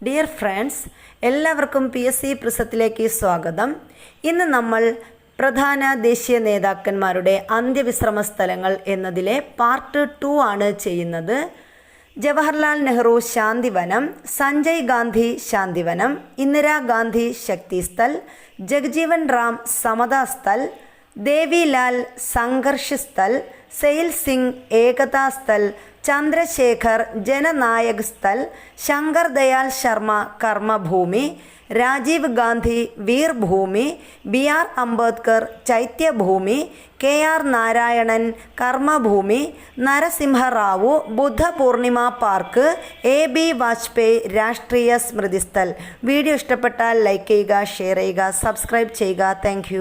Dear friends, എല്ലാവർക്കും PSC പ്രിസത്തിലേക്ക് സ്വാഗതം. ഇന്ന് നമ്മൾ പ്രധാന ദേശീയ നേതാക്കന്മാരുടെ അന്ത്യവിശ്രമ സ്ഥലങ്ങൾ എന്നതിലെ പാർട്ട് 2 ആണ് ചെയ്യുന്നത്. Jawaharlal Nehru Shantivan, Sanjay Gandhi Shantivan, Indira Gandhi Shakti Sthal, Jagjivan Ram Samata Sthal, Devi Lal Sangharsh Sthal, Zail Singh Ekta Sthal, Chandrashekhar Jannayak Sthal, Shankar Dayal Sharma Karma Bhumi, Rajiv Gandhi Veer Bhumi, BR Ambedkar Chaitya Bhumi, KR Narayanan Karma Bhumi, Narasimha Rao Buddha Purnima park, AB Vajpayee Rashtriya Smriti Sthal. Video ഇഷ്ടപ്പെട്ടാൽ ലൈക്ക് ചെയ്യുക, ഷെയർ ചെയ്യുക, സബ്സ്ക്രൈബ് ചെയ്യുക. താങ്ക്